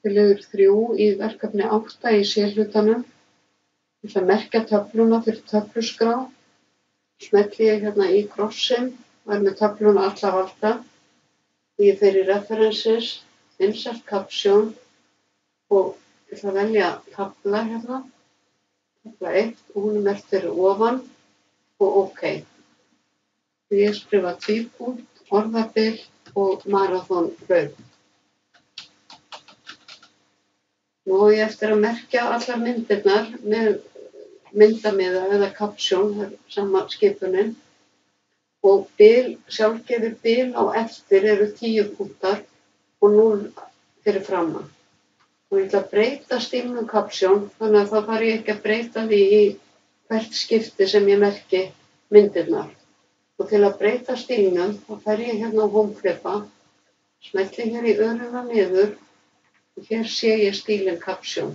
Liður 3 í verkefni 8 í C-hlutanum. Ég ætla að merkja töfluna fyrir töfluskrá. Smelli ég hérna í krossinn og með töfluna alla valda. Ég fer í References, Insert Caption og ég ætla að velja tafla hérna. Tafla 1 og hún merkt fyrir ofan og OK. Ég skrifa tvípunkt, orðabil og maraþonhlaup. Nú á ég eftir að merkja allar myndirnar með myndamiða eða caption, sama skipunin. Og sjálfgefið bil á eftir eru 10 punktar og 0 fyrir framan. Og ég ætla að breyta stílnum caption, þannig að þá þarf ég ekki að breyta því í hvert skipti sem ég merki myndirnar. Og til að breyta stílnum, þá fer ég hérna á Home-flippa, smelli hér í öruna niður og hér sé ég stílinn caption.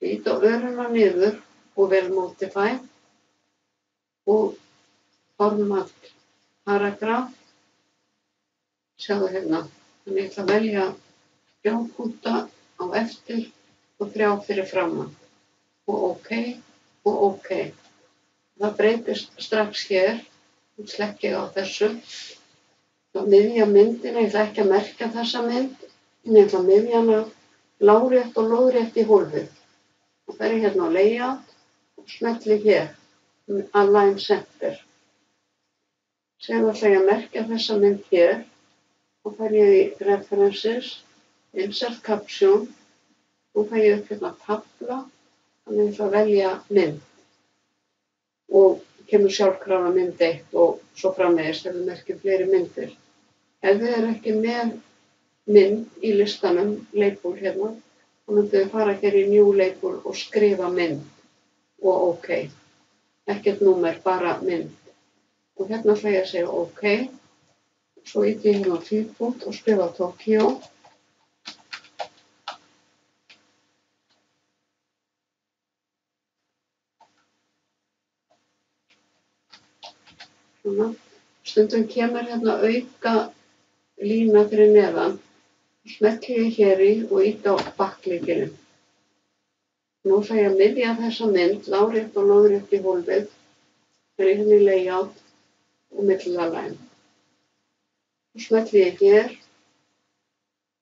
Ég ýti á öruna niður og vel Modify og format paragraf. Sjáðu hérna, þannig ég ætla að velja 3 punkta á eftir og 3 fyrir framan. Og OK og OK. Það breytist strax hér. Nú slekk ég á þessu. Þá miðja myndina, ég ætla ekki að merkja þessa mynd. Ég ætla að miðja hana lárétt og lóðrétt í hólfið. Og fer ég hérna á Layout og smelli hér, Align Center. Síðan ætla ég að merkja þessa mynd hér og fer ég í References, Insert Caption. Nú fer ég upp hérna tafla, þannig ég ætla að velja mynd. Og kemur sjálfkrafa mynd 1 og svo framvegis þegar við merkjum fleiri myndir. Ef þið eru ekki með mynd í listanum, label hérna, þá myndum við fara hér í New Label og skrifa mynd og OK. Ekkert númer, bara mynd. Og hérna ætla ég að segja OK. Svo ýti ég hérna á tvípunkt og skrifa Tokyo. Stundum kemur hérna auka lína fyrir neðan. Smelli ég hér í og ýti á bakklykilinn. Nú ætla ég að miðja þessa mynd, lárétt og lóðrétt í hólfið. Fer ég hérna í Layout og Middle Align. Smelli ég hér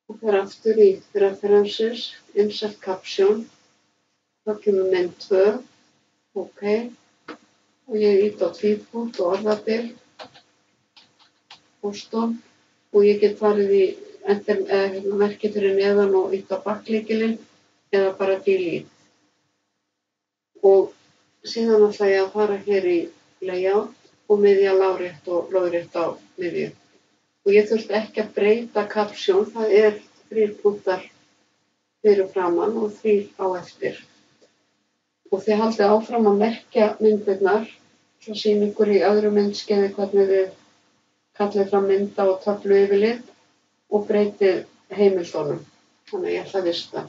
og fer aftur í References, Insert Caption. Þá kemur mynd 2, OK. Og ég ýti á tvípunkt og orðabil, Boston, og ég get farið í merki fyrir neðan og ýti á bakklykilinn eða bara Delete. Og síðan ætla ég að fara hér í Layout og miðja lárétt og lóðrétt á miðju. Og ég þurfti ekki að breyta caption, það 3 punktar fyrir framan og 3 á eftir. Og þið haldið áfram að merkja myndirnar, svo sýn ykkur í öðru myndskeiði hvernig þið kallið fram mynda og töflu yfirlit og breytið heimildunum. Þannig að ég ætla að vista.